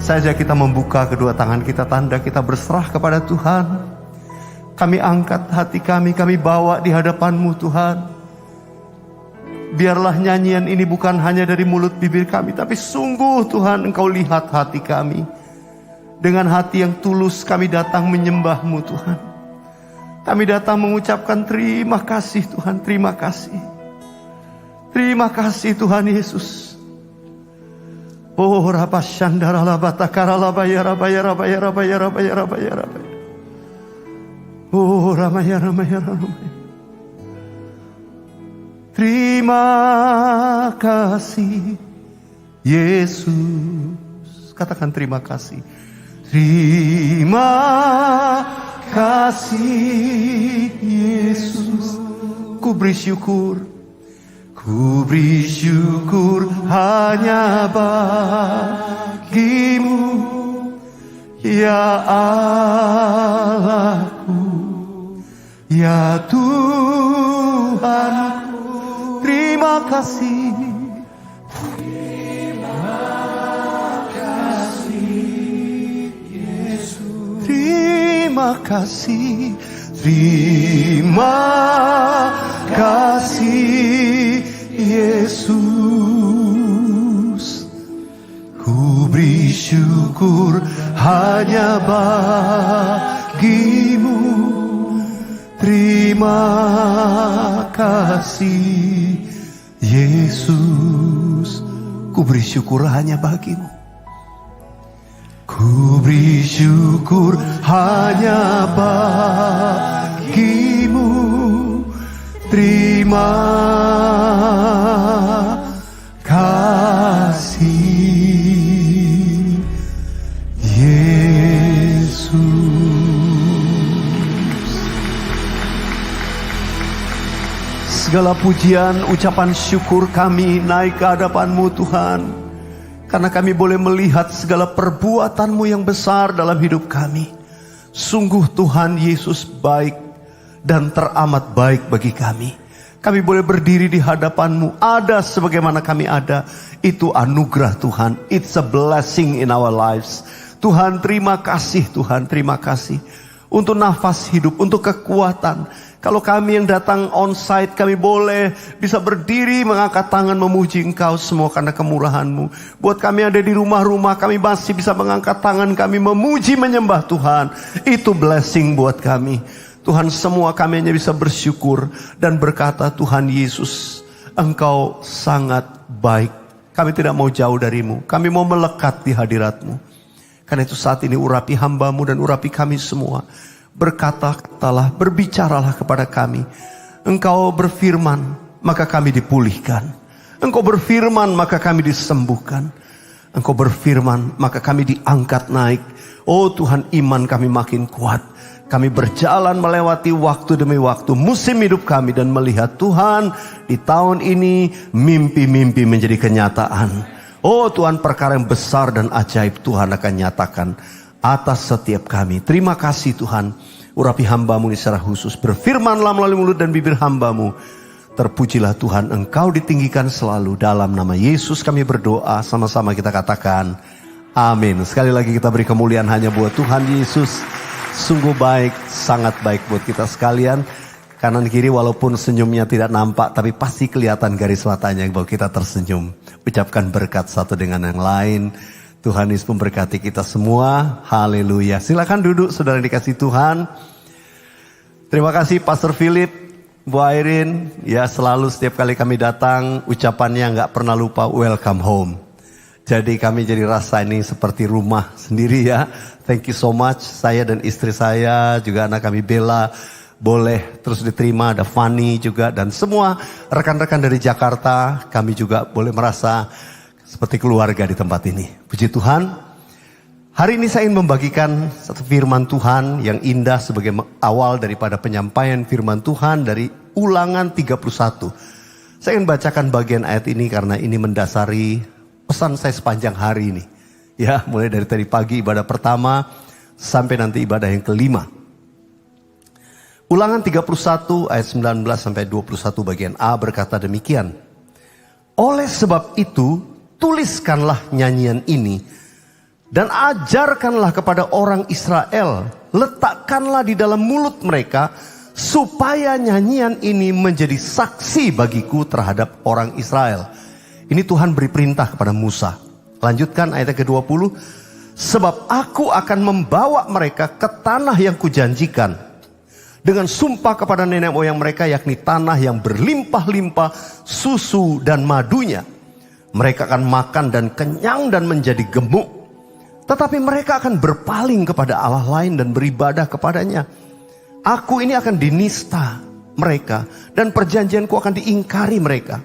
Saja kita membuka kedua tangan kita, tanda kita berserah kepada Tuhan. Kami angkat hati kami bawa di hadapan-Mu Tuhan. Biarlah nyanyian ini bukan hanya dari mulut bibir kami, tapi sungguh Tuhan Engkau lihat hati kami. Dengan hati yang tulus kami datang menyembah-Mu Tuhan. Kami datang mengucapkan terima kasih Tuhan, terima kasih. Terima kasih Tuhan Yesus. Oh rabashandara labatakara labaya rabaya rabaya rabaya rabaya rabaya rabaya. Oh ramaya ramaya ramaya. Terima kasih Yesus. Katakan terima kasih. Terima kasih Yesus. Ku beri syukur. Ku beri syukur hanya bagimu, ya Allahku, ya Tuhanku. Terima kasih. Terima kasih Yesus. Terima kasih. Terima kasih Yesus. Ku beri syukur hanya bagimu. Terima kasih Yesus. Ku beri syukur hanya bagimu. Ku beri syukur hanya bagimu. Terima kasih Yesus. Segala pujian, ucapan syukur kami naik ke hadapan-Mu Tuhan. Karena kami boleh melihat segala perbuatan-Mu yang besar dalam hidup kami. Sungguh Tuhan Yesus baik dan teramat baik bagi kami. Kami boleh berdiri di hadapan-Mu, ada sebagaimana kami ada. Itu anugerah Tuhan. It's a blessing in our lives. Tuhan terima kasih, Tuhan terima kasih. Untuk nafas hidup, untuk kekuatan. Kalau kami yang datang on-site, kami boleh bisa berdiri, mengangkat tangan, memuji Engkau semua karena kemurahan-Mu. Buat kami ada di rumah-rumah, kami masih bisa mengangkat tangan kami, memuji, menyembah Tuhan. Itu blessing buat kami. Tuhan, semua kami hanya bisa bersyukur dan berkata, Tuhan Yesus, Engkau sangat baik. Kami tidak mau jauh dari-Mu, kami mau melekat di hadirat-Mu. Karena itu saat ini urapi hamba-Mu dan urapi kami semua. Berkata-katalah, berbicaralah kepada kami. Engkau berfirman, maka kami dipulihkan. Engkau berfirman, maka kami disembuhkan. Engkau berfirman, maka kami diangkat naik. Oh Tuhan, iman kami makin kuat. Kami berjalan melewati waktu demi waktu, musim hidup kami, dan melihat Tuhan, di tahun ini mimpi-mimpi menjadi kenyataan. Oh Tuhan, perkara yang besar dan ajaib Tuhan akan nyatakan atas setiap kami. Terima kasih Tuhan. Urapi hamba-Mu ini secara khusus. Berfirmanlah melalui mulut dan bibir hamba-Mu. Terpujilah Tuhan, Engkau ditinggikan selalu. Dalam nama Yesus kami berdoa. Sama-sama kita katakan amin. Sekali lagi kita beri kemuliaan hanya buat Tuhan Yesus. Sungguh baik, sangat baik buat kita sekalian. Kanan kiri walaupun senyumnya tidak nampak, tapi pasti kelihatan garis matanya bahwa kita tersenyum. Ucapkan berkat satu dengan yang lain. Tuhan Yesus memberkati kita semua. Haleluya. Silakan duduk saudara yang dikasihi Tuhan. Terima kasih Pastor Philip, Bu Airin. Ya, selalu setiap kali kami datang ucapannya nggak pernah lupa welcome home. Jadi kami jadi rasa ini seperti rumah sendiri ya. Thank you so much. Saya dan istri saya, juga anak kami Bella, boleh terus diterima. Ada Fanny juga dan semua rekan-rekan dari Jakarta. Kami juga boleh merasa seperti keluarga di tempat ini. Puji Tuhan. Hari ini saya ingin membagikan satu firman Tuhan yang indah sebagai awal daripada penyampaian firman Tuhan dari Ulangan 31. Saya ingin bacakan bagian ayat ini karena ini mendasari pesan saya sepanjang hari ini. Ya, mulai dari tadi pagi ibadah pertama sampai nanti ibadah yang kelima. Ulangan 31 ayat 19 sampai 21 bagian A berkata demikian. Oleh sebab itu, tuliskanlah nyanyian ini Dan ajarkanlah kepada orang Israel, letakkanlah di dalam mulut mereka, supaya nyanyian ini menjadi saksi bagiku terhadap orang Israel. Ini Tuhan beri perintah kepada Musa. Lanjutkan ayat ke-20. Sebab aku akan membawa mereka ke tanah yang kujanjikan, dengan sumpah kepada nenek moyang mereka, yakni tanah yang berlimpah-limpah susu dan madunya. Mereka akan makan dan kenyang dan menjadi gemuk. Tetapi mereka akan berpaling kepada Allah lain dan beribadah kepadanya. Aku ini akan dinista mereka, dan perjanjianku akan diingkari mereka.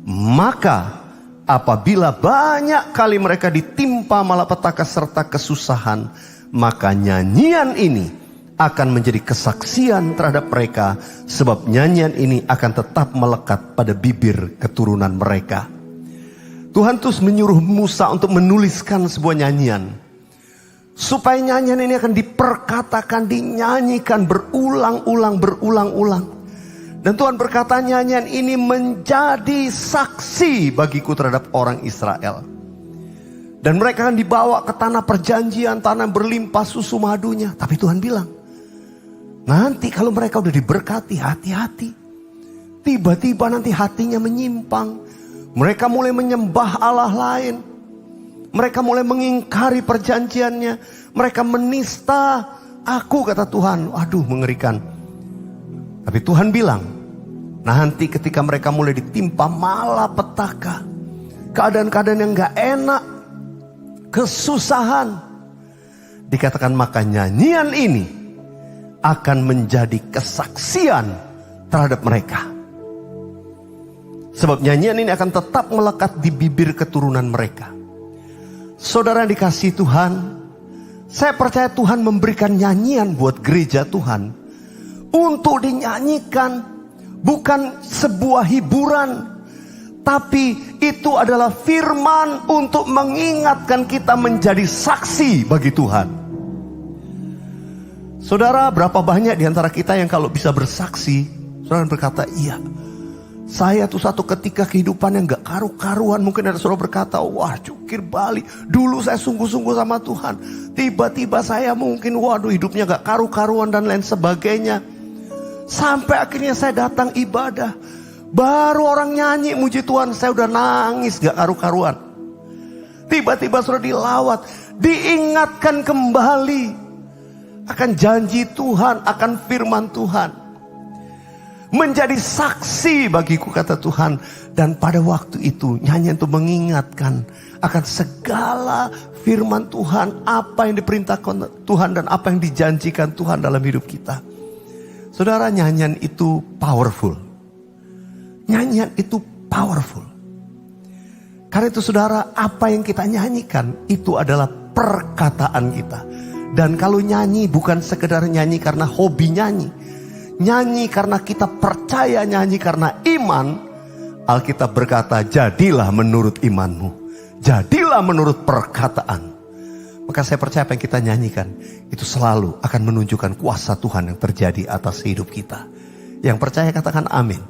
Maka apabila banyak kali mereka ditimpa malapetaka serta kesusahan, maka nyanyian ini akan menjadi kesaksian terhadap mereka, sebab nyanyian ini akan tetap melekat pada bibir keturunan mereka. Tuhan terus menyuruh Musa untuk menuliskan sebuah nyanyian, supaya nyanyian ini akan diperkatakan, dinyanyikan berulang-ulang. Dan Tuhan berkata, nyanyian ini menjadi saksi bagiku terhadap orang Israel. Dan mereka akan dibawa ke tanah perjanjian, tanah berlimpah susu madunya. Tapi Tuhan bilang, nanti kalau mereka udah diberkati, hati-hati. Tiba-tiba nanti hatinya menyimpang. Mereka mulai menyembah Allah lain. Mereka mulai mengingkari perjanjiannya. Mereka menista aku, kata Tuhan. Aduh, mengerikan. Tapi Tuhan bilang, nanti ketika mereka mulai ditimpa malapetaka, keadaan-keadaan yang gak enak, kesusahan, dikatakan maka nyanyian ini akan menjadi kesaksian terhadap mereka. Sebab nyanyian ini akan tetap melekat di bibir keturunan mereka. Saudara yang dikasihi Tuhan, saya percaya Tuhan memberikan nyanyian buat gereja Tuhan untuk dinyanyikan, bukan sebuah hiburan, tapi itu adalah firman untuk mengingatkan kita menjadi saksi bagi Tuhan. Saudara, berapa banyak di antara kita yang kalau bisa bersaksi, saudara berkata, iya, saya tuh satu ketika kehidupan yang gak karu-karuan. Mungkin ada saudara berkata, wah jungkir balik, dulu saya sungguh-sungguh sama Tuhan, tiba-tiba saya mungkin waduh hidupnya gak karu-karuan dan lain sebagainya. Sampai akhirnya saya datang ibadah, baru orang nyanyi muji Tuhan, saya udah nangis gak karu-karuan. Tiba-tiba saudara dilawat, diingatkan kembali akan janji Tuhan, akan firman Tuhan. Menjadi saksi bagiku, kata Tuhan. Dan pada waktu itu nyanyian itu mengingatkan akan segala firman Tuhan, apa yang diperintahkan Tuhan dan apa yang dijanjikan Tuhan dalam hidup kita. Saudara, nyanyian itu powerful. Nyanyian itu powerful. Karena itu saudara, apa yang kita nyanyikan itu adalah perkataan kita. Dan kalau nyanyi bukan sekedar nyanyi karena hobi nyanyi, nyanyi karena kita percaya, nyanyi karena iman. Alkitab berkata, jadilah menurut imanmu, jadilah menurut perkataan. Maka saya percaya apa yang kita nyanyikan itu selalu akan menunjukkan kuasa Tuhan yang terjadi atas hidup kita. Yang percaya katakan amin.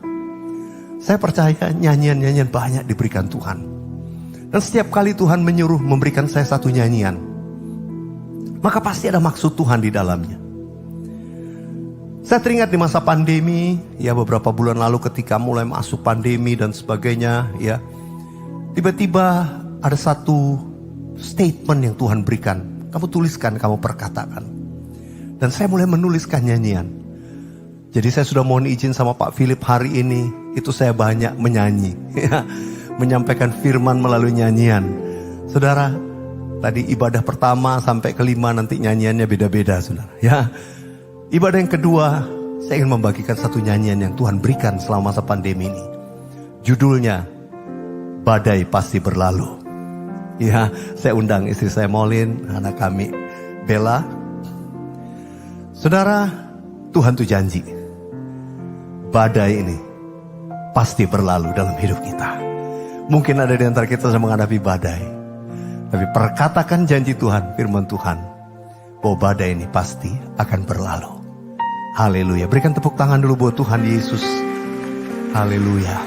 Saya percaya nyanyian-nyanyian banyak diberikan Tuhan. Dan setiap kali Tuhan menyuruh memberikan saya satu nyanyian, maka pasti ada maksud Tuhan di dalamnya. Saya teringat di masa pandemi, ya beberapa bulan lalu ketika mulai masuk pandemi dan sebagainya, ya tiba-tiba ada satu statement yang Tuhan berikan. Kamu tuliskan, kamu perkatakan. Dan saya mulai menuliskan nyanyian. Jadi saya sudah mohon izin sama Pak Philip hari ini, itu saya banyak menyanyi, ya, menyampaikan firman melalui nyanyian. Saudara, tadi ibadah pertama sampai kelima nanti nyanyiannya beda-beda, saudara. Ya. Ibadah yang kedua, saya ingin membagikan satu nyanyian yang Tuhan berikan selama masa pandemi ini. Judulnya, Badai Pasti Berlalu. Ya, saya undang istri saya Molin, anak kami Bella. Saudara, Tuhan tuh janji, badai ini pasti berlalu dalam hidup kita. Mungkin ada di antara kita yang menghadapi badai, tapi perkatakan janji Tuhan, firman Tuhan, bahwa badai ini pasti akan berlalu. Haleluya. Berikan tepuk tangan dulu buat Tuhan Yesus. Haleluya.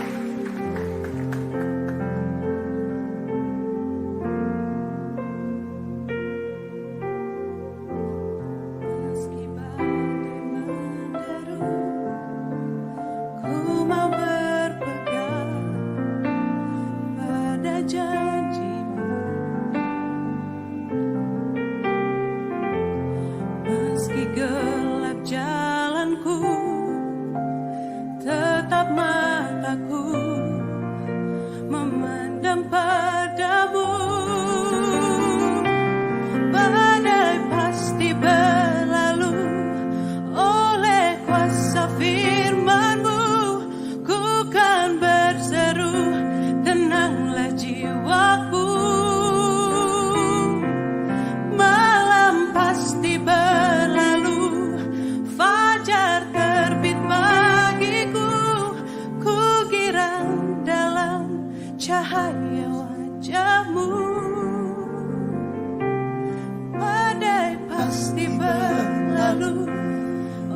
berlalu.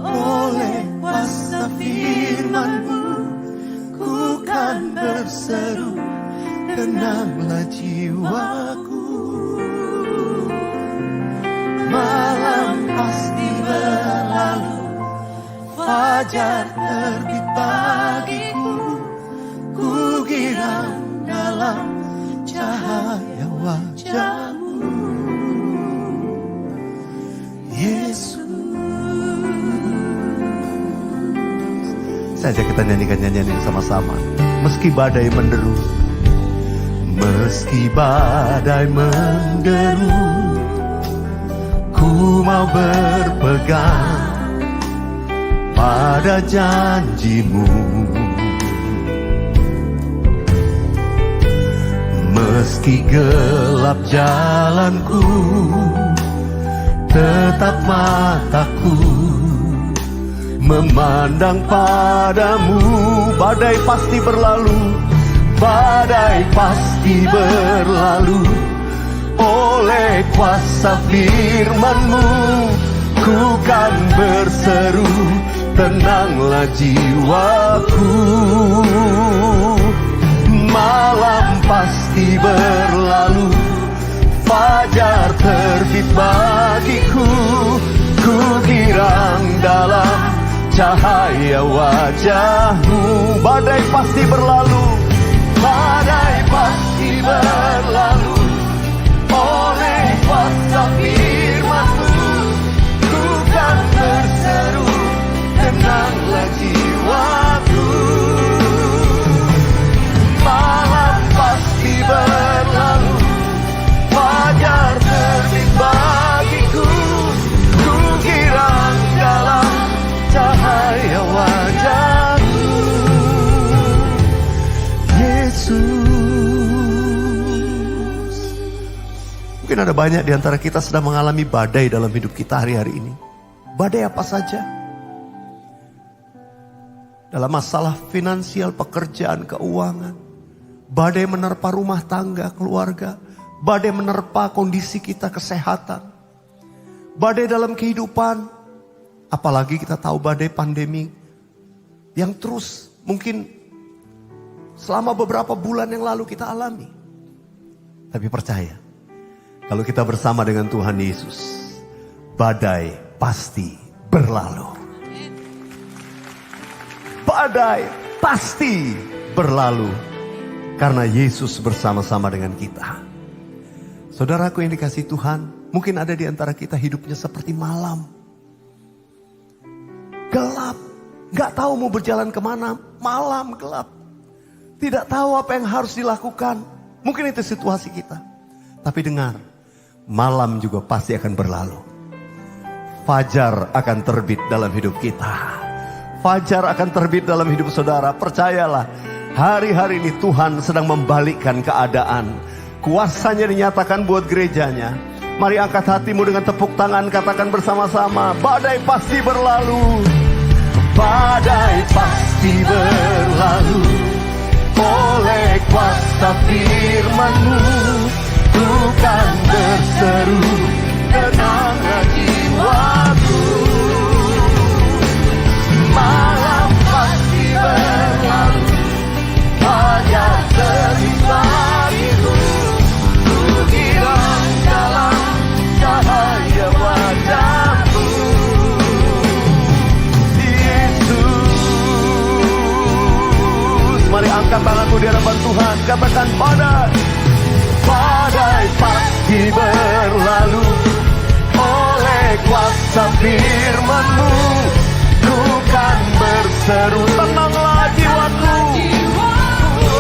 Oleh kuasa firman-Mu ku kan berseru, tenanglah jiwaku. Malam pasti berlalu, fajar terbit bagiku. Ku girang dalam cahaya wajah-Mu, Yesus. Saya ajak kita nyanyikan nyanyian ini sama-sama. Meski badai menderu, meski badai menderu, ku mau berpegang pada janji-Mu. Meski gelap jalanku, tetap mataku memandang padamu. Badai pasti berlalu, badai pasti berlalu. Oleh kuasa firman-Mu ku kan berseru, tenanglah jiwaku. Malam pasti berlalu, fajar terbit bagiku. Ku girang dalam cahaya wajah-Mu. Badai pasti berlalu, badai pasti berlalu. Oleh kuasa firman-Mu ku kan berseru, tenanglah jiwaku. Malam pasti berlalu, fajar terbit bagiku. Ku girang dalam cahaya wajah-Mu, Yesus. Mungkin ada banyak di antara kita sedang mengalami badai dalam hidup kita hari-hari ini. Badai apa saja? Dalam masalah finansial, pekerjaan, keuangan. Badai menerpa rumah tangga, keluarga. Badai menerpa kondisi kita, kesehatan. Badai dalam kehidupan. Apalagi kita tahu badai pandemi yang terus mungkin selama beberapa bulan yang lalu kita alami. Tapi percaya, kalau kita bersama dengan Tuhan Yesus, badai pasti berlalu. Badai pasti berlalu karena Yesus bersama-sama dengan kita. Saudaraku yang dikasihi Tuhan, mungkin ada di antara kita hidupnya seperti malam. Gelap, gak tahu mau berjalan kemana, malam gelap. Tidak tahu apa yang harus dilakukan. Mungkin itu situasi kita. Tapi dengar, malam juga pasti akan berlalu. Fajar akan terbit dalam hidup kita. Fajar akan terbit dalam hidup saudara. Percayalah, hari-hari ini Tuhan sedang membalikkan keadaan. Kuasanya dinyatakan buat gerejanya. Mari angkat hatimu dengan tepuk tangan, katakan bersama-sama, badai pasti berlalu. Badai pasti berlalu. Oleh kuasa firman-Mu ku kan berseru, tenanglah jiwaku. Malam pasti berlalu, fajar terbit bagiku. Ku girang dalam cahaya wajah-Mu, Yesus. Mari angkat tanganmu di hadapan Tuhan, katakan badai. Badai pasti berlalu. Oleh kuasa firman-Mu ku kan berseru, tenanglah jiwaku.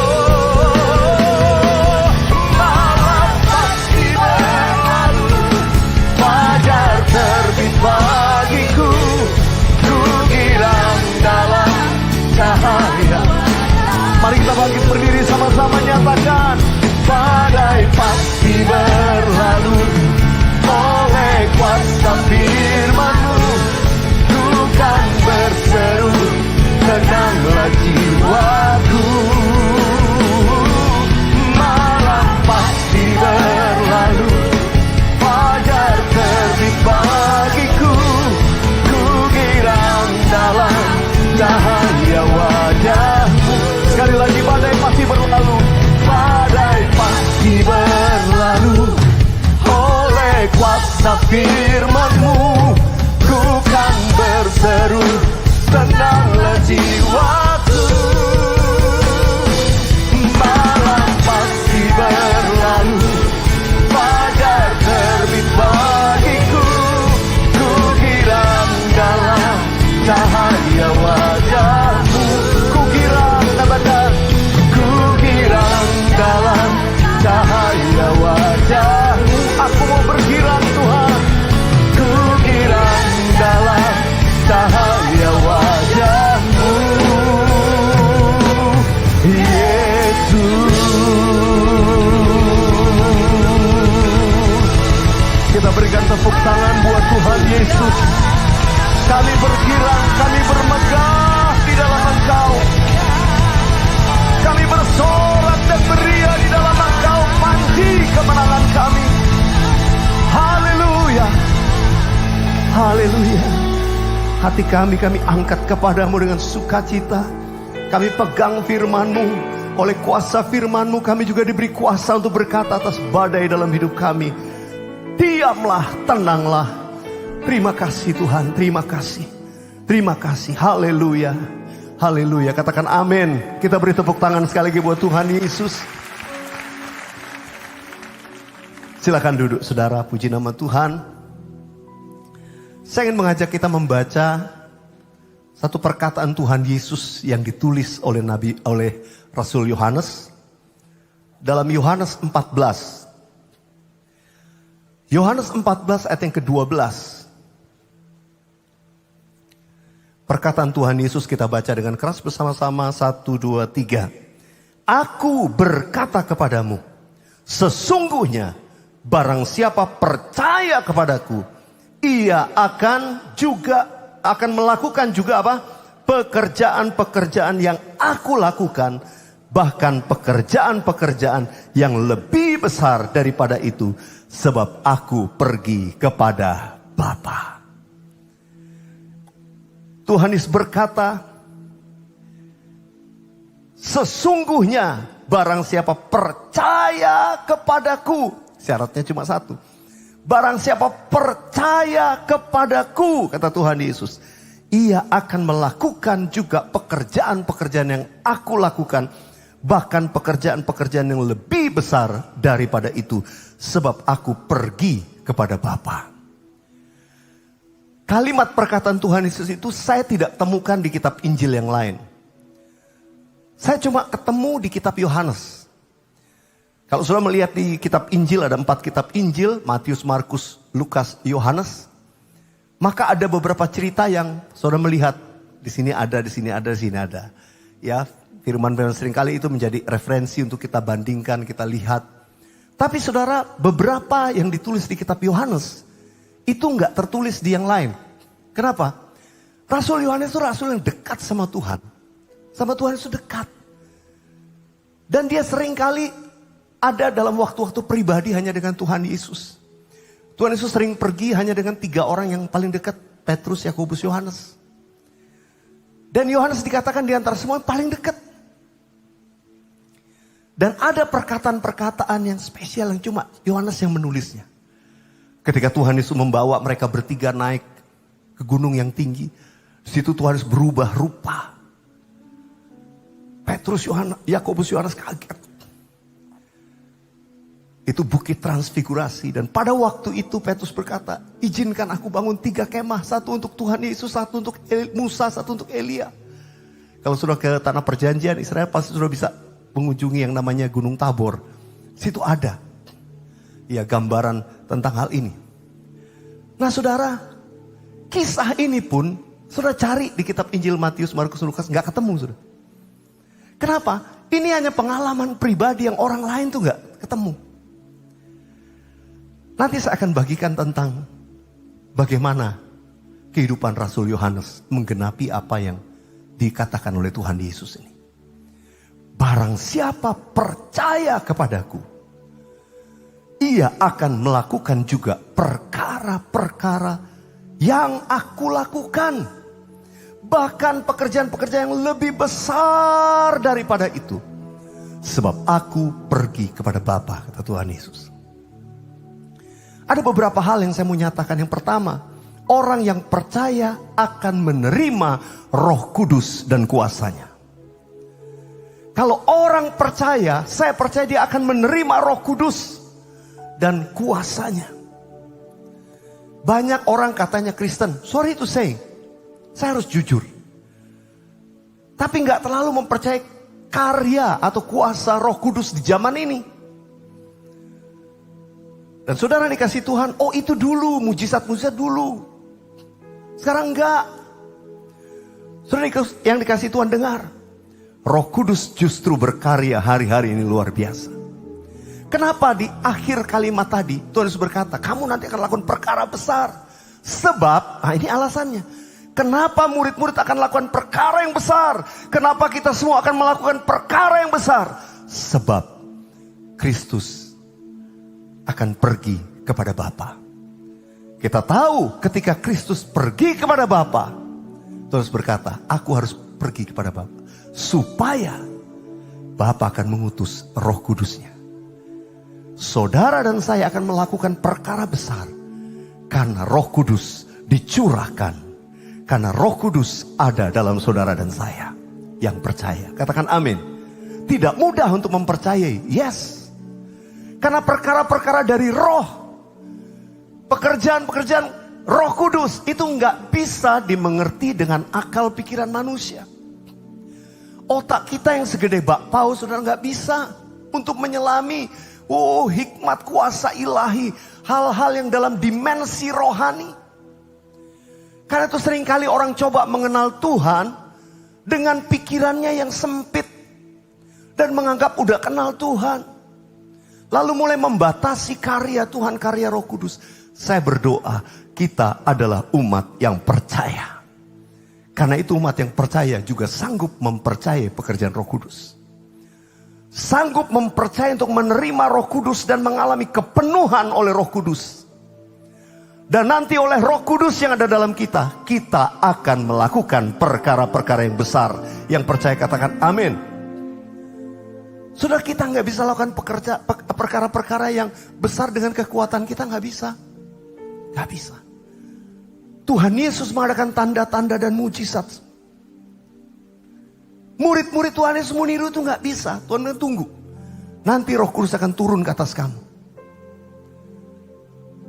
Malam pasti berlalu, fajar terbit bagiku. Ku girang dalam cahaya. Mari kita bangkit berdiri sama-sama nyatakan, badai pasti berlalu. Oleh kuasa firman-Mu ku kan berseru, tenanglah jiwaku. Malam pasti berlalu, fajar terbit bagiku. firman-Mu, ku kan berseru, tenanglah jiwaku. Malam pasti berlalu, fajar terbit bagiku, ku girang dalam cahaya wajah-Mu. Ku girang, katakan, ku girang dalam cahaya wajah-Mu. Aku mau bergirang Tuhan, ku girang dalam cahaya wajah-Mu, Yesus. Kita berikan tepuk tangan buat Tuhan Yesus. Kami bergirang, kami bermegah di dalam Engkau. Kami bersorak dan beria di dalam Engkau, panji kemenangan kami. Haleluya, haleluya. Hati kami angkat kepadamu dengan sukacita. Kami pegang firman-Mu. Oleh kuasa firman-Mu kami juga diberi kuasa untuk berkata atas badai dalam hidup kami. Diamlah, tenanglah. Terima kasih Tuhan, terima kasih. Terima kasih, haleluya. Haleluya, katakan amin. Kita beri tepuk tangan sekali lagi buat Tuhan Yesus. Silakan duduk saudara, puji nama Tuhan. Saya ingin mengajak kita membaca satu perkataan Tuhan Yesus yang ditulis oleh Rasul Yohanes dalam Yohanes 14. Yohanes 14 ayat yang ke-12. Perkataan Tuhan Yesus kita baca dengan keras bersama-sama. 1, 2, 3. Aku berkata kepadamu, sesungguhnya barang siapa percaya kepadaku, ia akan melakukan juga apa? Pekerjaan-pekerjaan yang aku lakukan, bahkan pekerjaan-pekerjaan yang lebih besar daripada itu, sebab aku pergi kepada Bapa. Tuhan Yesus berkata, sesungguhnya barang siapa percaya kepadaku, syaratnya cuma satu. Barang siapa percaya kepadaku, kata Tuhan Yesus, ia akan melakukan juga pekerjaan-pekerjaan yang aku lakukan, bahkan pekerjaan-pekerjaan yang lebih besar daripada itu, sebab aku pergi kepada Bapa. Kalimat perkataan Tuhan Yesus itu saya tidak temukan di kitab Injil yang lain. Saya cuma ketemu di kitab Yohanes. Kalau saudara melihat di kitab Injil, ada 4 kitab Injil, Matius, Markus, Lukas, Yohanes. Maka ada beberapa cerita yang saudara melihat, di sini ada, di sini ada, di sini ada. Ya, firman-firman seringkali itu menjadi referensi untuk kita bandingkan, kita lihat. Tapi saudara, beberapa yang ditulis di kitab Yohanes, itu enggak tertulis di yang lain. Kenapa? Rasul Yohanes itu rasul yang dekat sama Tuhan. Sama Tuhan itu dekat. Dan dia seringkali ada dalam waktu-waktu pribadi hanya dengan Tuhan Yesus. Tuhan Yesus sering pergi hanya dengan 3 orang yang paling dekat. Petrus, Yakobus, Yohanes. Dan Yohanes dikatakan di antara semua yang paling dekat. Dan ada perkataan-perkataan yang spesial yang cuma Yohanes yang menulisnya. Ketika Tuhan Yesus membawa mereka bertiga naik ke gunung yang tinggi. Di situ Tuhan Yesus berubah rupa. Petrus, Yakobus, Yohanes kaget. Itu bukit transfigurasi. Dan pada waktu itu Petrus berkata, izinkan aku bangun 3 kemah. Satu untuk Tuhan Yesus, satu untuk Musa, satu untuk Elia. Kalau sudah ke tanah perjanjian Israel pasti sudah bisa mengunjungi yang namanya Gunung Tabor. Situ ada. Ya, gambaran tentang hal ini. Nah saudara, kisah ini pun saudara cari di kitab Injil Matius, Markus, Lukas, gak ketemu saudara. Kenapa? Ini hanya pengalaman pribadi yang orang lain tuh gak ketemu. Nanti saya akan bagikan tentang bagaimana kehidupan Rasul Yohanes menggenapi apa yang dikatakan oleh Tuhan Yesus ini. Barang siapa percaya kepadaku, ia akan melakukan juga perkara-perkara yang aku lakukan. Bahkan pekerjaan-pekerjaan yang lebih besar daripada itu. Sebab aku pergi kepada Bapa, kata Tuhan Yesus. Ada beberapa hal yang saya mau nyatakan. Yang pertama, orang yang percaya akan menerima Roh Kudus dan kuasanya. Kalau orang percaya, saya percaya dia akan menerima Roh Kudus dan kuasanya. Banyak orang katanya Kristen, sorry to say, saya harus jujur, tapi gak terlalu mempercayai karya atau kuasa Roh Kudus di zaman ini. Dan saudara dikasih Tuhan, oh itu dulu, mujizat-mujizat dulu. Sekarang enggak. Saudara yang dikasih Tuhan dengar, Roh Kudus justru berkarya hari-hari ini luar biasa. Kenapa di akhir kalimat tadi Tuhan Yesus berkata, kamu nanti akan lakukan perkara besar. Sebab, nah ini alasannya. Kenapa murid-murid akan lakukan perkara yang besar? Kenapa kita semua akan melakukan perkara yang besar? Sebab Kristus akan pergi kepada Bapa. Kita tahu ketika Kristus pergi kepada Bapa, Tuhan berkata, aku harus pergi kepada Bapa supaya Bapa akan mengutus Roh Kudusnya. Saudara dan saya akan melakukan perkara besar karena Roh Kudus dicurahkan, karena Roh Kudus ada dalam saudara dan saya yang percaya. Katakan amin. Tidak mudah untuk mempercayai, yes. Karena perkara-perkara dari roh, pekerjaan-pekerjaan Roh Kudus itu nggak bisa dimengerti dengan akal pikiran manusia. Otak kita yang segede bakpao, saudara, nggak bisa untuk menyelami hikmat kuasa ilahi, hal-hal yang dalam dimensi rohani. Karena itu seringkali orang coba mengenal Tuhan dengan pikirannya yang sempit dan menganggap udah kenal Tuhan. Lalu mulai membatasi karya Tuhan, karya Roh Kudus. Saya berdoa kita adalah umat yang percaya. Karena itu umat yang percaya juga sanggup mempercayai pekerjaan Roh Kudus. Sanggup mempercayai untuk menerima Roh Kudus dan mengalami kepenuhan oleh Roh Kudus. Dan nanti oleh Roh Kudus yang ada dalam kita, kita akan melakukan perkara-perkara yang besar. Yang percaya katakan amin. Saudara, kita nggak bisa lakukan perkara-perkara yang besar dengan kekuatan kita, nggak bisa. Nggak bisa. Tuhan Yesus mengadakan tanda-tanda dan mujizat. Murid-murid Tuhan Yesus meniru itu nggak bisa. Tuhan bilang tunggu. Nanti Roh Kudus akan turun ke atas kamu.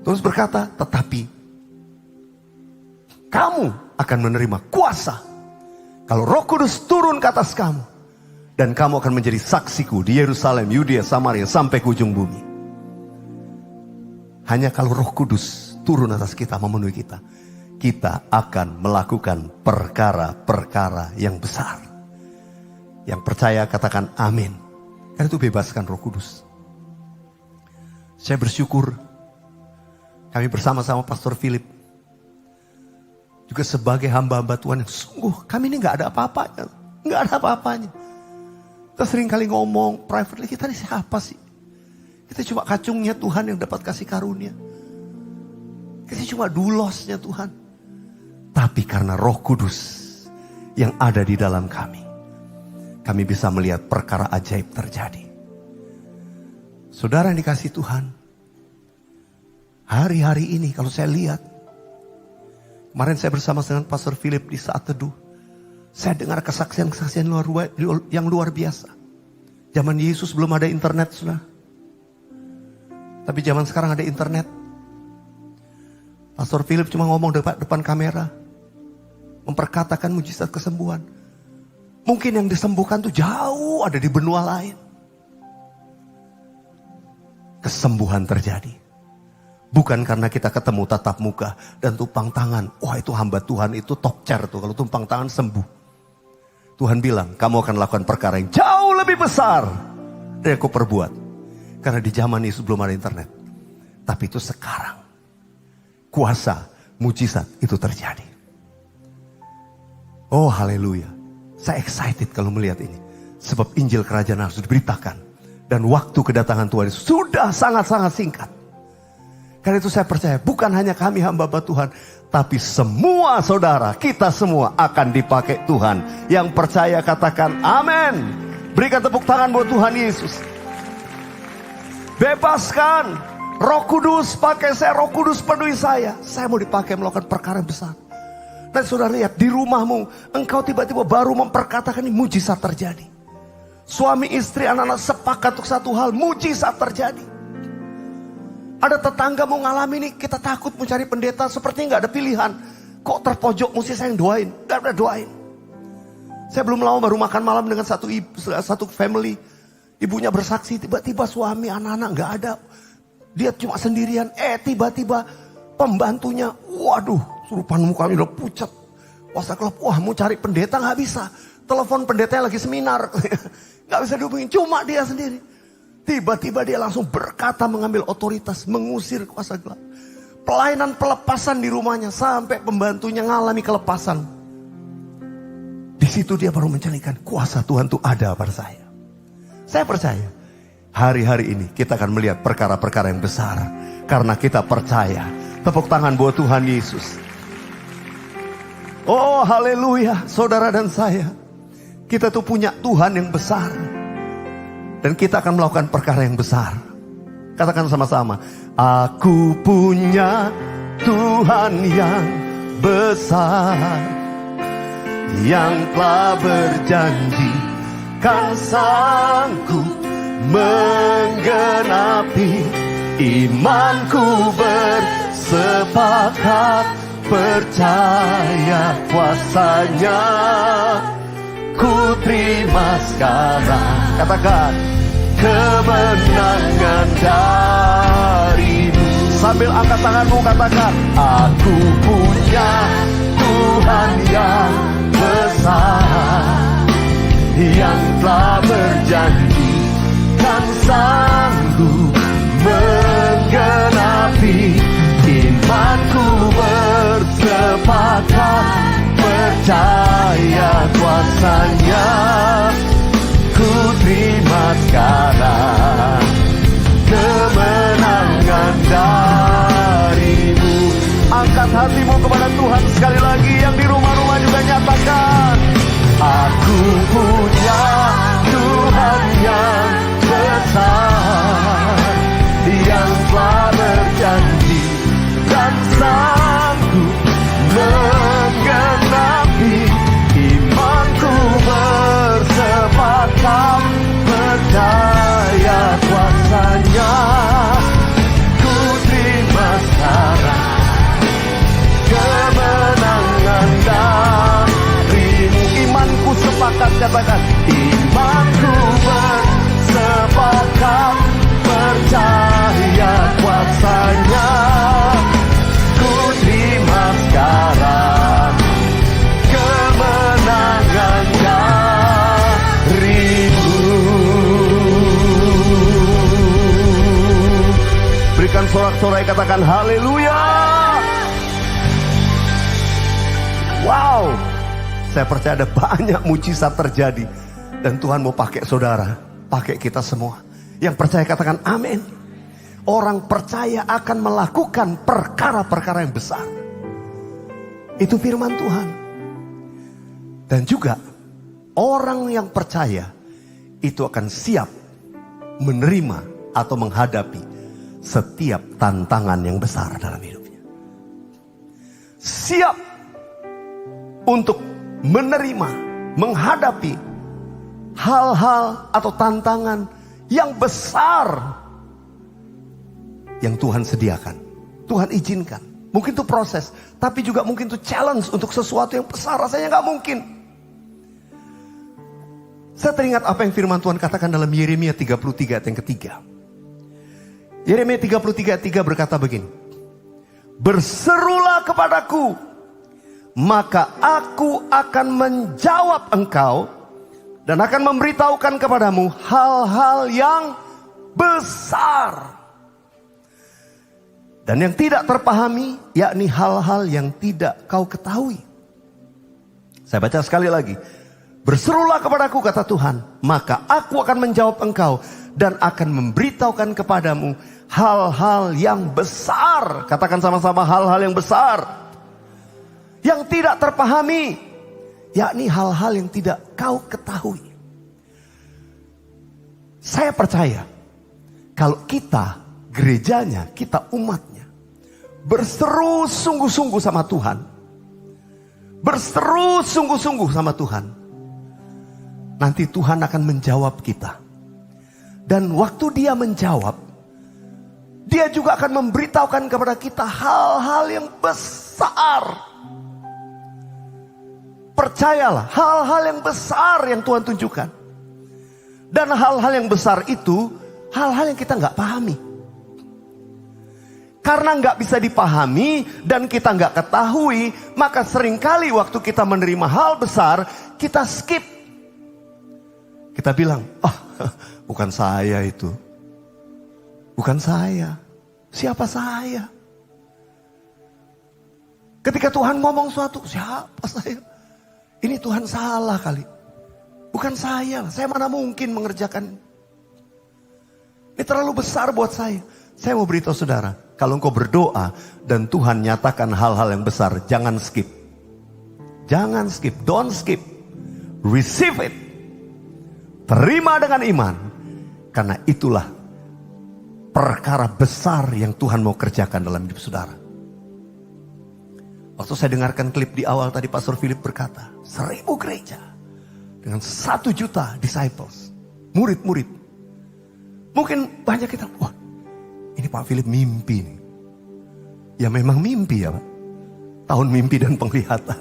Terus berkata, tetapi kamu akan menerima kuasa kalau Roh Kudus turun ke atas kamu. Dan kamu akan menjadi saksiku di Yerusalem, Yudea, Samaria, sampai ke ujung bumi. Hanya kalau Roh Kudus turun atas kita, memenuhi kita, kita akan melakukan perkara-perkara yang besar. Yang percaya katakan amin. Karena itu bebaskan Roh Kudus. Saya bersyukur kami bersama-sama Pastor Philip, juga sebagai hamba-hamba Tuhan yang sungguh kami ini gak ada apa-apanya. Gak ada apa-apanya. Kita sering kali ngomong privately, kita ini siapa sih? Kita cuma kacungnya Tuhan yang dapat kasih karunia. Kita cuma dulosnya Tuhan. Tapi karena Roh Kudus yang ada di dalam kami bisa melihat perkara ajaib terjadi. Saudara yang dikasih Tuhan, hari-hari ini kalau saya lihat, kemarin saya bersama dengan Pastor Philip di saat teduh, saya dengar kesaksian-kesaksian yang luar biasa. Zaman Yesus belum ada internet, saudara. Tapi zaman sekarang ada internet. Pastor Philip cuma ngomong depan kamera, memperkatakan mujizat kesembuhan. Mungkin yang disembuhkan tuh jauh ada di benua lain. Kesembuhan terjadi. Bukan karena kita ketemu tatap muka dan tumpang tangan. Wah, itu hamba Tuhan itu top chair tuh. Kalau tumpang tangan sembuh. Tuhan bilang, kamu akan lakukan perkara yang jauh lebih besar dari yang kau perbuat. Karena di zaman Yesus belum ada internet. Tapi itu sekarang. Kuasa, mujizat itu terjadi. Oh haleluya. Saya excited kalau melihat ini. Sebab Injil Kerajaan harus diberitakan. Dan waktu kedatangan Tuhan Yesus sudah sangat-sangat singkat. Karena itu saya percaya bukan hanya kami hamba-hamba Tuhan. Tapi semua saudara, kita semua akan dipakai Tuhan. Yang percaya katakan amin. Berikan tepuk tangan buat Tuhan Yesus. Bebaskan Roh Kudus pakai saya, Roh Kudus penuhi saya. Saya mau dipakai melakukan perkara yang besar. Dan saudara lihat di rumahmu, engkau tiba-tiba baru memperkatakan ini, mujizat terjadi. Suami istri anak-anak sepakat untuk satu hal, mujizat terjadi. Ada tetangga mau ngalami ini, kita takut mencari pendeta, sepertinya nggak ada pilihan. Kok terpojok, mesti saya yang doain. Gak ada doain. Saya belum lama baru makan malam dengan satu family. Ibunya bersaksi, tiba-tiba suami anak-anak nggak ada. Dia cuma sendirian. Tiba-tiba pembantunya, waduh, surupan mukanya udah pucat. Wah mau cari pendeta nggak bisa. Telepon pendetanya lagi seminar. Nggak bisa dihubungin, cuma dia sendiri. Tiba-tiba dia langsung berkata, mengambil otoritas, mengusir kuasa gelap. Pelayanan pelepasan di rumahnya sampai pembantunya ngalami kelepasan. Di situ dia baru mencelikan kuasa Tuhan itu ada pada saya. Saya percaya hari-hari ini kita akan melihat perkara-perkara yang besar karena kita percaya. Tepuk tangan buat Tuhan Yesus. Oh haleluya, saudara dan saya. Kita tuh punya Tuhan yang besar. Dan kita akan melakukan perkara yang besar. Katakan sama-sama. Aku punya Tuhan yang besar, yang telah berjanji kan sanggup menggenapi. Imanku bersepakat percaya kuasanya. Ku terima sekarang, katakan, kemenangan darimu. Sambil angkat tanganmu katakan, aku punya Tuhan yang besar, yang telah berjanji kan sanggup menggenapi. Imanku bersepakat percaya kuasanya. Ku terima sekarang kemenangan darimu. Angkat hatimu kepada Tuhan sekali lagi. Yang di rumah-rumah juga nyatakan, aku punya Tuhan yang besar, yang telah berjanji dan sanggup menggenapi. Imanku bersepakat percaya kuasanya. Ku terima sekarang kemenangan darimu. Imanku sepakat, katakan, imanku bersepakat percaya kuasanya. Ku terima sekarang kemenangan darimu. Berikan sorak-sorai, katakan haleluya. Wow, saya percaya ada banyak mujizat terjadi. Dan Tuhan mau pakai saudara, pakai kita semua. Yang percaya katakan amin. Orang percaya akan melakukan perkara-perkara yang besar. Itu firman Tuhan. Dan juga orang yang percaya itu akan siap menerima atau menghadapi setiap tantangan yang besar dalam hidupnya. Siap untuk menerima, menghadapi hal-hal atau tantangan yang besar yang Tuhan sediakan, Tuhan izinkan. Mungkin itu proses, tapi juga mungkin itu challenge untuk sesuatu yang besar. Rasanya gak mungkin. Saya teringat apa yang firman Tuhan katakan dalam Yeremia 33 ayat yang ketiga. Yeremia 33 ayat 3 berkata begini, berserulah kepadaku, maka aku akan menjawab engkau dan akan memberitahukan kepadamu hal-hal yang besar dan yang tidak terpahami, yakni hal-hal yang tidak kau ketahui. Saya baca sekali lagi. Berserulah kepadaku, kata Tuhan, maka aku akan menjawab engkau dan akan memberitahukan kepadamu hal-hal yang besar. Katakan sama-sama, hal-hal yang besar yang tidak terpahami, yakni hal-hal yang tidak kau ketahui. Saya percaya kalau kita gerejanya, kita umatnya, berseru sungguh-sungguh sama Tuhan. Berseru sungguh-sungguh sama Tuhan. Nanti Tuhan akan menjawab kita. Dan waktu Dia menjawab, Dia juga akan memberitahukan kepada kita hal-hal yang besar. Percayalah, hal-hal yang besar yang Tuhan tunjukkan. Dan hal-hal yang besar itu, hal-hal yang kita nggak pahami. Karena nggak bisa dipahami dan kita nggak ketahui, maka seringkali waktu kita menerima hal besar, kita skip. Kita bilang, bukan saya itu. Bukan saya. Siapa saya? Ketika Tuhan ngomong suatu, siapa saya? Ini Tuhan salah kali. Bukan saya mana mungkin mengerjakan. Ini terlalu besar buat saya. Saya mau beritahu saudara, kalau engkau berdoa dan Tuhan nyatakan hal-hal yang besar, jangan skip. Jangan skip, don't skip. Receive it. Terima dengan iman. Karena itulah perkara besar yang Tuhan mau kerjakan dalam hidup saudara. Waktu saya dengarkan klip di awal tadi, Pastor Philip berkata, 1000 gereja dengan 1 juta disciples, murid-murid. Mungkin banyak kita, wah ini Pak Philip mimpi nih. Ya memang mimpi ya Pak. Tahun mimpi dan penglihatan.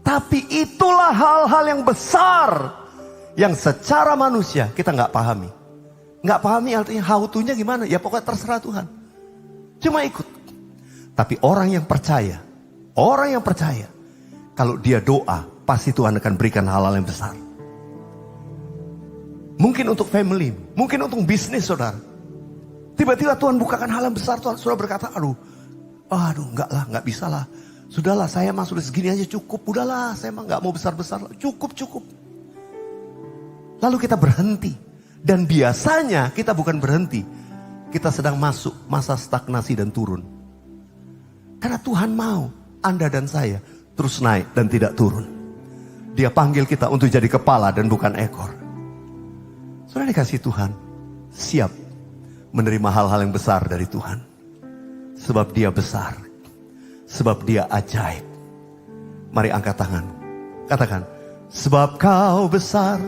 Tapi itulah hal-hal yang besar yang secara manusia kita nggak pahami. Nggak pahami artinya how to-nya gimana? Ya pokoknya terserah Tuhan. Cuma ikut. Tapi orang yang percaya, kalau dia doa, pasti Tuhan akan berikan hal-hal yang besar. Mungkin untuk family, mungkin untuk bisnis saudara. Tiba-tiba Tuhan bukakan hal yang besar, Tuhan sudah berkata, aduh enggak lah, enggak bisa lah. Sudahlah, saya mah sudah segini aja cukup, udahlah, saya mah enggak mau besar-besar, cukup. Lalu kita berhenti. Dan biasanya kita bukan berhenti, kita sedang masuk masa stagnasi dan turun. Karena Tuhan mau Anda dan saya terus naik dan tidak turun. Dia panggil kita untuk jadi kepala dan bukan ekor. Saudara dikasih Tuhan, siap menerima hal-hal yang besar dari Tuhan. Sebab Dia besar. Sebab Dia ajaib. Mari angkat tangan. Katakan, sebab Kau besar,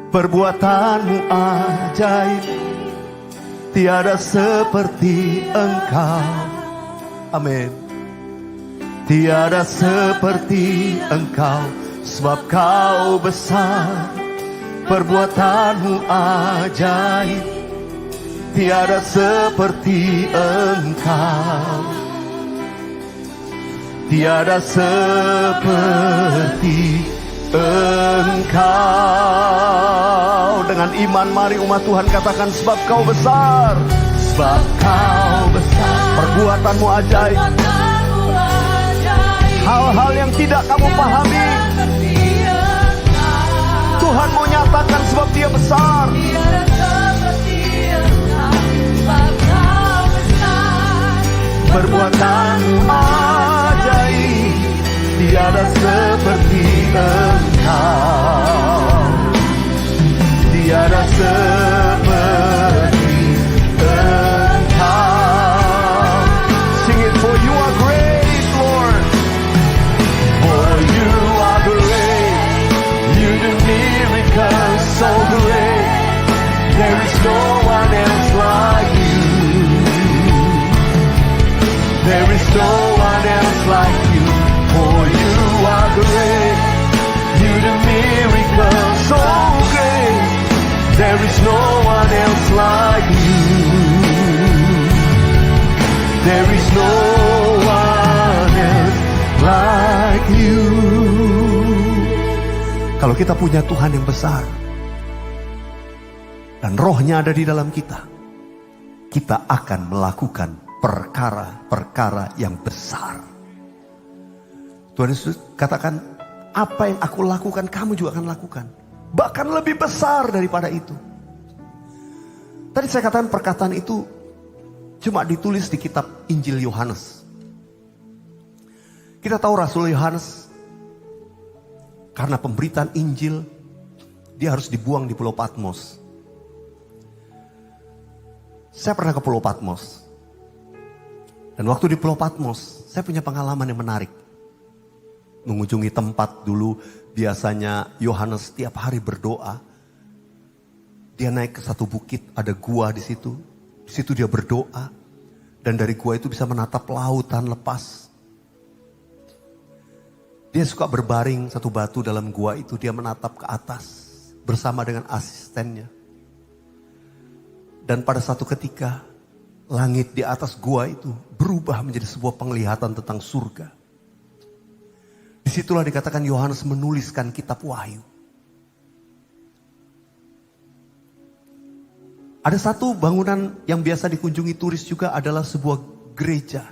perbuatanmu ajaib. Tiada seperti Engkau. Amin. Tiada seperti Engkau, sebab Kau besar, perbuatanmu ajaib. Tiada seperti Engkau. Tiada seperti Engkau. Dengan iman mari umat Tuhan katakan, sebab Kau besar. Sebab Kau besar, perbuatanmu ajaib. Hal-hal yang tidak kamu pahami, Tuhan mau nyatakan sebab Dia besar. Perbuatanmu ajaib, tiada seperti Engkau. Tiada seperti so great, there is no one else like you. There is no one else like you. For you are great, you do miracles so great. There is no one else like you. There is no one else like you. Kalau kita punya Tuhan yang besar dan rohnya ada di dalam kita, kita akan melakukan perkara-perkara yang besar. Tuhan Yesus katakan, apa yang aku lakukan kamu juga akan lakukan. Bahkan lebih besar daripada itu. Tadi saya katakan perkataan itu cuma ditulis di kitab Injil Yohanes. Kita tahu Rasul Yohanes, karena pemberitaan Injil, dia harus dibuang di Pulau Patmos. Saya pernah ke Pulau Patmos. Dan waktu di Pulau Patmos, saya punya pengalaman yang menarik. Mengunjungi tempat dulu, biasanya Yohanes setiap hari berdoa. Dia naik ke satu bukit, ada gua di situ. Di situ dia berdoa. Dan dari gua itu bisa menatap lautan lepas. Dia suka berbaring satu batu dalam gua itu, dia menatap ke atas bersama dengan asistennya. Dan pada satu ketika, langit di atas gua itu berubah menjadi sebuah penglihatan tentang surga. Disitulah dikatakan Yohanes menuliskan kitab Wahyu. Ada satu bangunan yang biasa dikunjungi turis juga adalah sebuah gereja.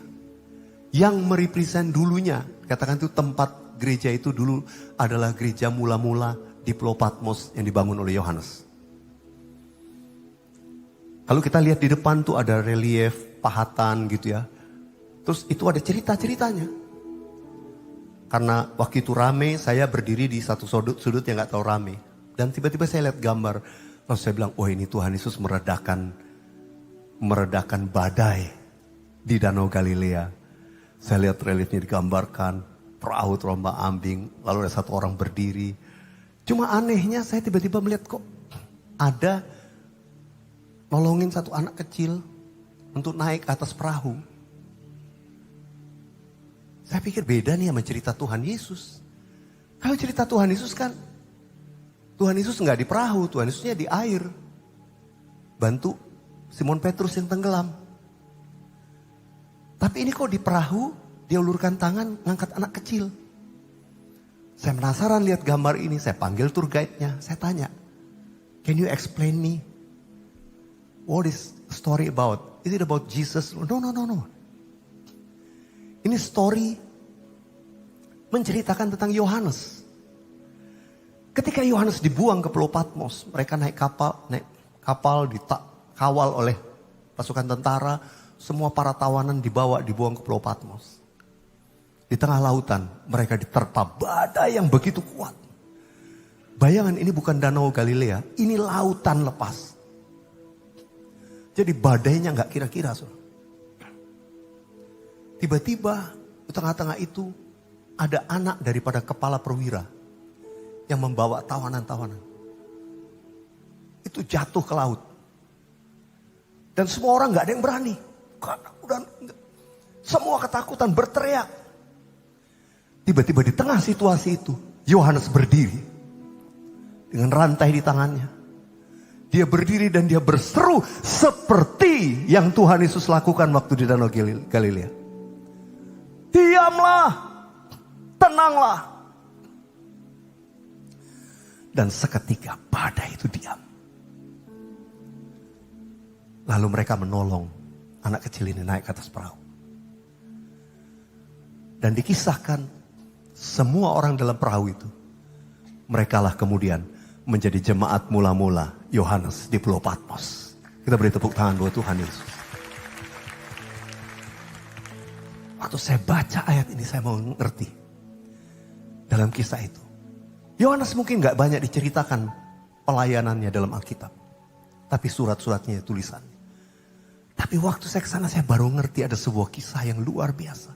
Yang merepresent dulunya, katakan itu tempat gereja itu dulu adalah gereja mula-mula di Pulau Patmos yang dibangun oleh Yohanes. Kalau kita lihat di depan tuh ada relief, pahatan gitu ya. Terus itu ada cerita-ceritanya. Karena waktu itu rame, saya berdiri di satu sudut yang gak terlalu rame. Dan tiba-tiba saya lihat gambar. Terus saya bilang, oh ini Tuhan Yesus meredakan badai di Danau Galilea. Saya lihat reliefnya digambarkan, perahu terombang ambing, lalu ada satu orang berdiri. Cuma anehnya saya tiba-tiba melihat kok ada nolongin satu anak kecil untuk naik ke atas perahu. Saya pikir beda nih sama cerita Tuhan Yesus. Kalau cerita Tuhan Yesus kan, Tuhan Yesus nggak di perahu, Tuhan Yesusnya di air. Bantu Simon Petrus yang tenggelam. Tapi ini kok di perahu, dia ulurkan tangan, ngangkat anak kecil. Saya penasaran lihat gambar ini, saya panggil tour guide-nya, saya tanya, can you explain me? What is the story about? Is it about Jesus? No. Ini story menceritakan tentang Yohanes. Ketika Yohanes dibuang ke Pulau Patmos, mereka naik kapal dikawal oleh pasukan tentara, semua para tawanan dibuang ke Pulau Patmos. Di tengah lautan, mereka diterpa badai yang begitu kuat. Bayangan ini bukan Danau Galilea, ini lautan lepas. Jadi badainya gak kira-kira. Tiba-tiba di tengah-tengah itu ada anak daripada kepala perwira yang membawa tawanan-tawanan. Itu jatuh ke laut. Dan semua orang gak ada yang berani. Semua ketakutan berteriak. Tiba-tiba di tengah situasi itu Yohanes berdiri dengan rantai di tangannya. Dia berdiri dan dia berseru seperti yang Tuhan Yesus lakukan waktu di Danau Galilea. Diamlah, tenanglah. Dan seketika badai itu diam. Lalu mereka menolong anak kecil ini naik ke atas perahu. Dan dikisahkan semua orang dalam perahu itu, merekalah kemudian menjadi jemaat mula-mula Yohanes di Pulau Patmos. Kita beri tepuk tangan buat Tuhan Yesus. Waktu saya baca ayat ini saya mau ngerti. Dalam kisah itu. Yohanes mungkin gak banyak diceritakan pelayanannya dalam Alkitab. Tapi surat-suratnya tulisan. Tapi waktu saya kesana saya baru ngerti ada sebuah kisah yang luar biasa.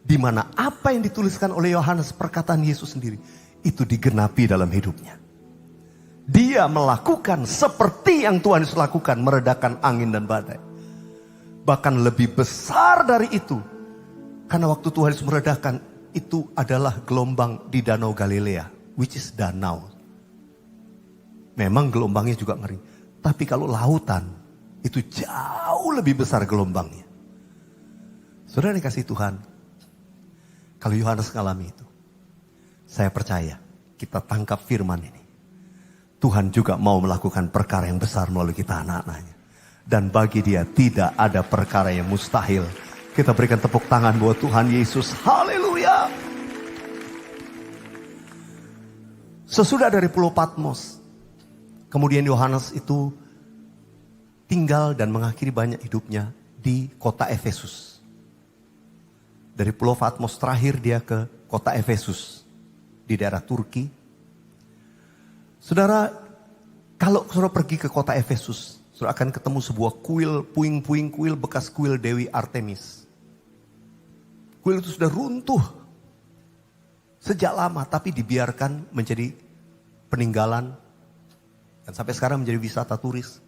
Di mana apa yang dituliskan oleh Yohanes perkataan Yesus sendiri. Itu digenapi dalam hidupnya. Dia melakukan seperti yang Tuhan Yesus lakukan, meredakan angin dan badai. Bahkan lebih besar dari itu. Karena waktu Tuhan Yesus meredakan, itu adalah gelombang di Danau Galilea, which is danau. Memang gelombangnya juga ngeri. Tapi kalau lautan, itu jauh lebih besar gelombangnya. Saudara dikasih Tuhan, kalau Yohanes mengalami itu, saya percaya kita tangkap firman ini. Tuhan juga mau melakukan perkara yang besar melalui kita anak-anaknya. Dan bagi dia tidak ada perkara yang mustahil. Kita berikan tepuk tangan buat Tuhan Yesus. Haleluya. Sesudah dari Pulau Patmos, kemudian Yohanes itu tinggal dan mengakhiri banyak hidupnya di kota Efesus. Dari Pulau Patmos terakhir dia ke kota Efesus di daerah Turki. Saudara, kalau saudara pergi ke kota Efesus, Saudara akan ketemu sebuah kuil, puing-puing kuil bekas kuil Dewi Artemis. Kuil itu sudah runtuh sejak lama, tapi dibiarkan menjadi peninggalan dan sampai sekarang menjadi wisata turis.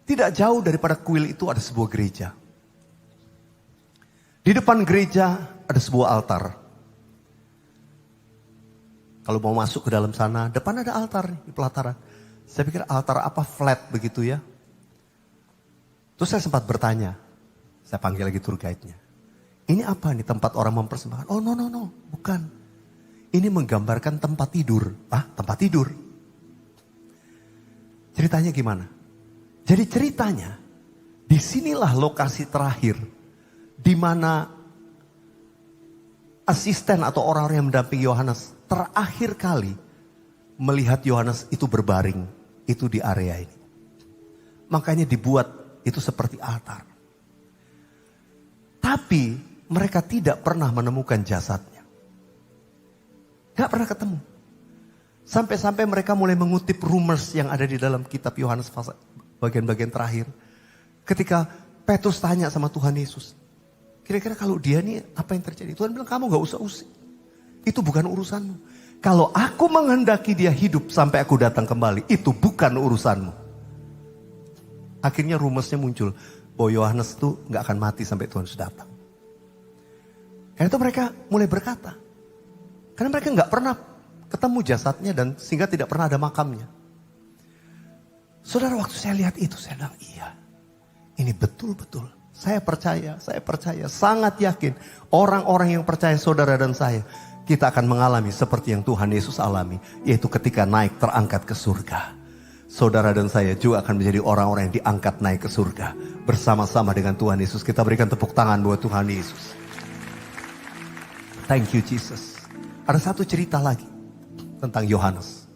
Tidak jauh daripada kuil itu ada sebuah gereja. Di depan gereja ada sebuah altar. Kalau mau masuk ke dalam sana, depan ada altar di pelataran. Saya pikir altar apa, flat begitu ya. Terus saya sempat bertanya, saya panggil lagi tour guide-nya. Ini apa nih, tempat orang mempersembahkan? Oh no, bukan. Ini menggambarkan tempat tidur. Ah, tempat tidur. Ceritanya gimana? Jadi ceritanya, disinilah lokasi terakhir di mana asisten atau orang-orang yang mendampingi Yohanes terakhir kali melihat Yohanes itu berbaring. Itu di area ini. Makanya dibuat itu seperti altar. Tapi mereka tidak pernah menemukan jasadnya. Gak pernah ketemu. Sampai-sampai mereka mulai mengutip rumors yang ada di dalam kitab Yohanes bagian-bagian terakhir. Ketika Petrus tanya sama Tuhan Yesus, kira-kira kalau dia nih apa yang terjadi? Tuhan bilang, kamu gak usah usik. Itu bukan urusanmu. Kalau aku menghendaki dia hidup sampai aku datang kembali, itu bukan urusanmu. Akhirnya rumusnya muncul, bahwa Yohanes itu gak akan mati sampai Tuhan sudah datang. Karena itu mereka mulai berkata. Karena mereka gak pernah ketemu jasadnya dan sehingga tidak pernah ada makamnya. Saudara, waktu saya lihat itu, saya bilang, iya, ini betul-betul. Saya percaya, sangat yakin. Orang-orang yang percaya saudara dan saya, kita akan mengalami seperti yang Tuhan Yesus alami. Yaitu ketika naik terangkat ke surga. Saudara dan saya juga akan menjadi orang-orang yang diangkat naik ke surga. Bersama-sama dengan Tuhan Yesus. Kita berikan tepuk tangan buat Tuhan Yesus. Thank you Jesus. Ada satu cerita lagi tentang Yohanes.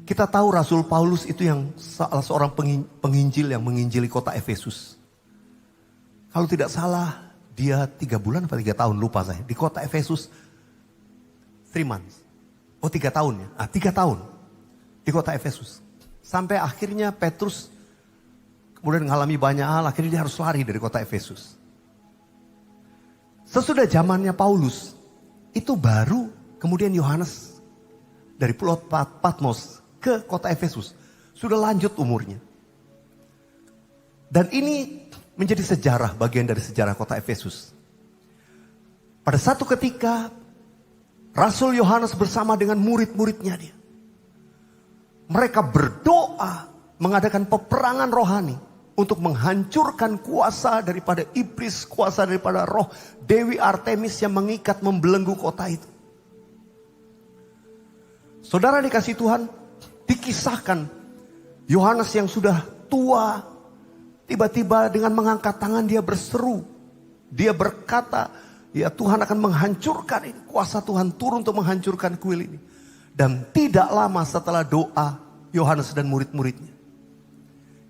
Kita tahu Rasul Paulus itu yang salah seorang penginjil yang menginjili kota Efesus. Kalau tidak salah, dia 3 bulan atau 3 tahun, lupa saya. Di kota Efesus, 3 months. Oh 3 tahun ya, 3 tahun. Di kota Efesus. Sampai akhirnya Petrus kemudian mengalami banyak hal, akhirnya dia harus lari dari kota Efesus. Sesudah zamannya Paulus, itu baru kemudian Yohanes dari pulau Patmos ke kota Efesus. Sudah lanjut umurnya. Dan ini menjadi sejarah, bagian dari sejarah kota Efesus. Pada satu ketika, Rasul Yohanes bersama dengan murid-muridnya dia. Mereka berdoa mengadakan peperangan rohani untuk menghancurkan kuasa daripada iblis, kuasa daripada roh Dewi Artemis yang mengikat membelenggu kota itu. Saudara dikasih Tuhan, dikisahkan Yohanes yang sudah tua, tiba-tiba dengan mengangkat tangan dia berseru. Dia berkata, ya Tuhan akan menghancurkan ini. Kuasa Tuhan turun untuk menghancurkan kuil ini. Dan tidak lama setelah doa Yohanes dan murid-muridnya,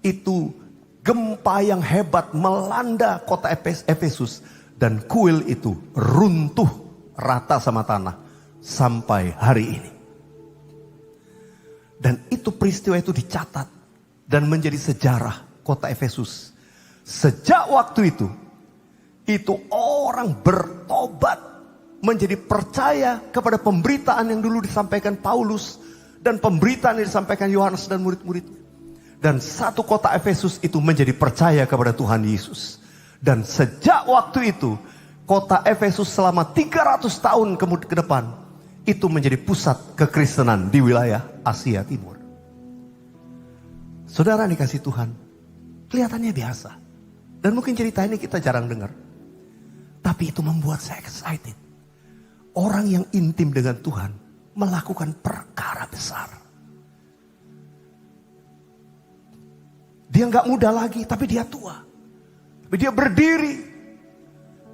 itu gempa yang hebat melanda kota Efesus. Dan kuil itu runtuh rata sama tanah sampai hari ini. Dan itu peristiwa itu dicatat dan menjadi sejarah kota Efesus. Sejak waktu itu orang bertobat, menjadi percaya kepada pemberitaan yang dulu disampaikan Paulus dan pemberitaan yang disampaikan Yohanes dan murid-muridnya. Dan satu kota Efesus itu menjadi percaya kepada Tuhan Yesus. Dan sejak waktu itu, kota Efesus selama 300 tahun ke depan, itu menjadi pusat kekristenan di wilayah Asia Timur. Saudara dikasih Tuhan, kelihatannya biasa. Dan mungkin cerita ini kita jarang dengar. Tapi itu membuat saya excited. Orang yang intim dengan Tuhan melakukan perkara besar. Dia gak muda lagi, tapi dia tua. Tapi dia berdiri.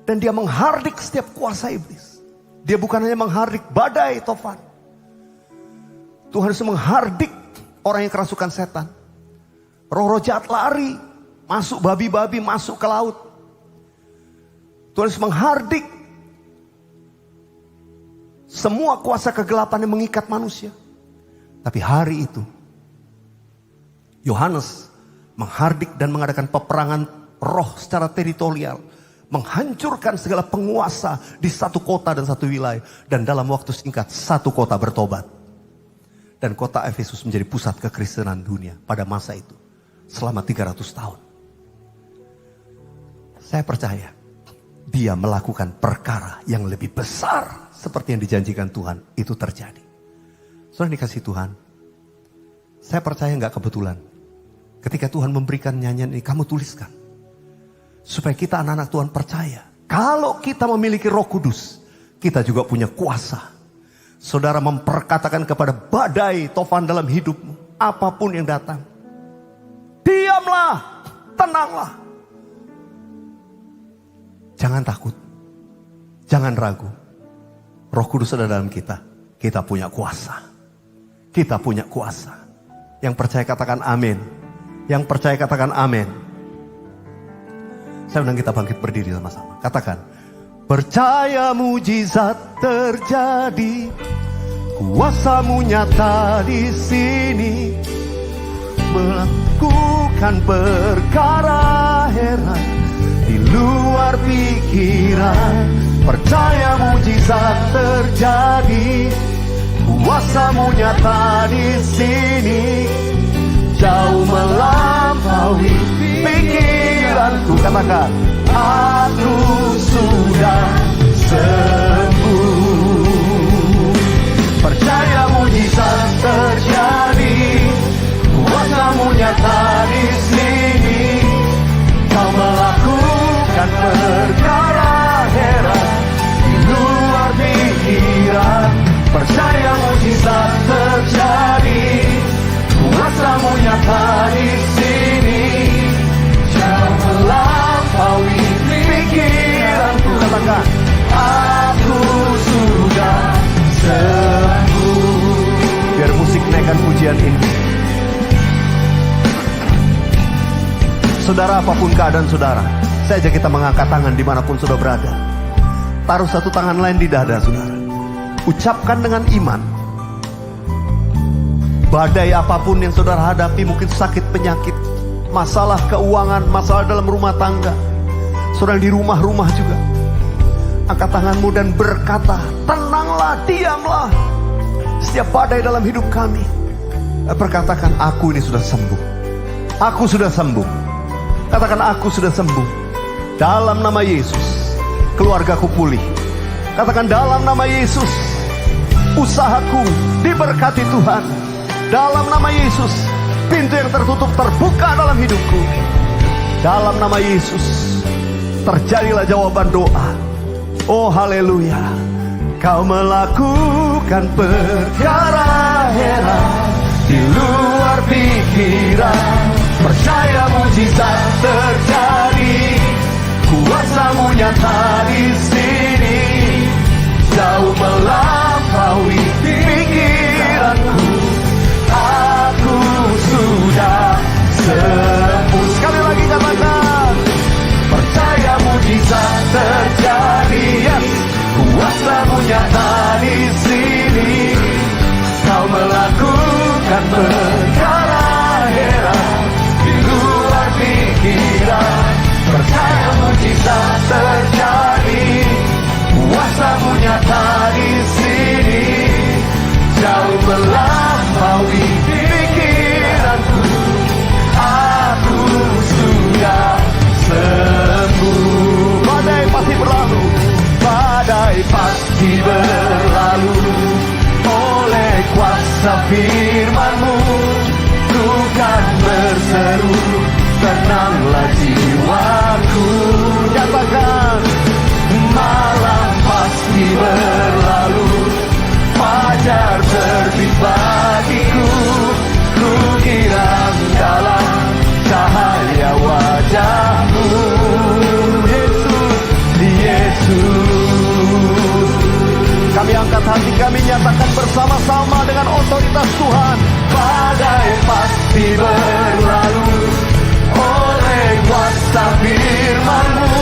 Dan dia menghardik setiap kuasa iblis. Dia bukan hanya menghardik badai tofan. Tuhan Yesus menghardik orang yang kerasukan setan. Roh-roh jahat lari, masuk babi-babi, masuk ke laut. Tuhan Yesus menghardik semua kuasa kegelapan yang mengikat manusia. Tapi hari itu, Yohanes menghardik dan mengadakan peperangan roh secara teritorial, menghancurkan segala penguasa di satu kota dan satu wilayah, dan dalam waktu singkat satu kota bertobat. Dan kota Efesus menjadi pusat kekristenan dunia pada masa itu selama 300 tahun. Saya percaya dia melakukan perkara yang lebih besar seperti yang dijanjikan Tuhan itu terjadi. Saudara dikasih Tuhan, saya percaya gak kebetulan ketika Tuhan memberikan nyanyian ini, kamu tuliskan. Supaya kita anak-anak Tuhan percaya, kalau kita memiliki Roh Kudus, kita juga punya kuasa. Saudara memperkatakan kepada badai tofan dalam hidupmu, apapun yang datang, diamlah, tenanglah. Jangan takut, jangan ragu. Roh Kudus ada dalam kita, kita punya kuasa. Kita punya kuasa. Yang percaya katakan amin. Yang percaya katakan amin. Saya undang kita bangkit berdiri sama-sama. Katakan, percaya mujizat terjadi, kuasamu nyata di sini, melakukan perkara heran di luar pikiran. Percaya mujizat terjadi, kuasamu nyata di sini, jauh melampaui pikiranku. Katakan, aku sudah sembuh. Percaya mujizat terjadi, kuasamu nyata di sini, kau melakukan perkara heran di luar pikiran. Percaya mujizat terjadi, kuasamu nyata di sini, jauh melampaui pikiranku. Katakan, aku sudah sembuh. Biar musik naikkan pujian ini. Saudara, apapun keadaan saudara, saya ajak kita mengangkat tangan dimanapun saudara berada. Taruh satu tangan lain di dada saudara. Ucapkan dengan iman. Badai apapun yang saudara hadapi, mungkin sakit, penyakit, masalah keuangan, masalah dalam rumah tangga, saudara di rumah-rumah juga, angkat tanganmu dan berkata, tenanglah, diamlah. Setiap badai dalam hidup kami, perkatakan, aku ini sudah sembuh. Aku sudah sembuh. Katakan, aku sudah sembuh. Dalam nama Yesus, keluargaku pulih. Katakan, dalam nama Yesus, usahaku diberkati Tuhan. Dalam nama Yesus, pintu yang tertutup terbuka dalam hidupku. Dalam nama Yesus, terjadilah jawaban doa. Oh haleluya. Kau melakukan perkara heran di luar pikiran. Percaya mujizat terjadi, kuasamu nyata di sini, jauh melampaui pikiranku. Aku sudah sembuh. Sekali lagi katakan, percaya mujizat terjadi, yes. Kuasamu nyata di sini, kau melakukan perkara heran di luar pikiran. Percaya mujizat terjadi, kuasamu nyata di sini, jauh melampaui pikiranku. Aku sudah sembuh. Badai pasti berlalu, badai pasti berlalu. Oleh kuasa firman-Mu, ku kan berseru, tenanglah jiwaku. Katakan, malam pasti berlalu, fajar terbit bagiku. Ku kirang dalam cahaya wajah-Mu, Yesus, Yesus. Kami angkat hati kami, nyatakan bersama-sama dengan otoritas Tuhan. Badai pasti berlalu, oleh kuasa firman-Mu,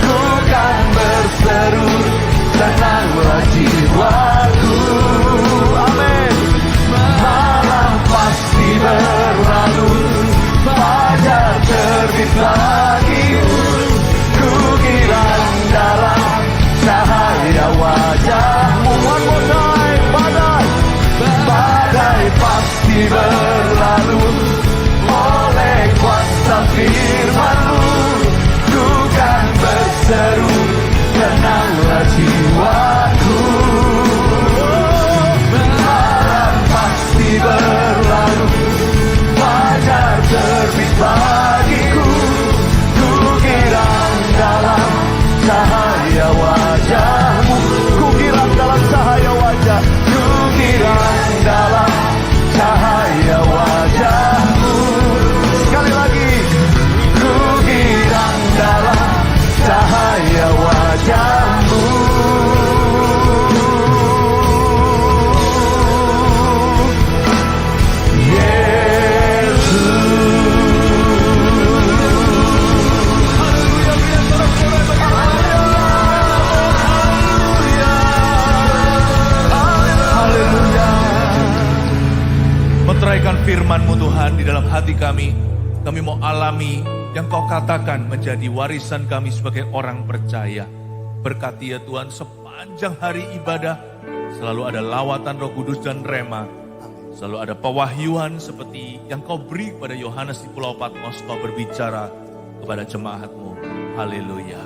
ku kan berseru, tenanglah jiwaku. Amin. Malam pasti berlalu, meteraikan firman-Mu Tuhan di dalam hati kami. Kami mau alami yang Kau katakan menjadi warisan kami sebagai orang percaya. Berkati ya Tuhan, sepanjang hari ibadah selalu ada lawatan Roh Kudus dan rema. Selalu ada pewahyuan seperti yang Kau beri kepada Yohanes di Pulau Patmos. Kau berbicara kepada jemaat-Mu. Haleluya.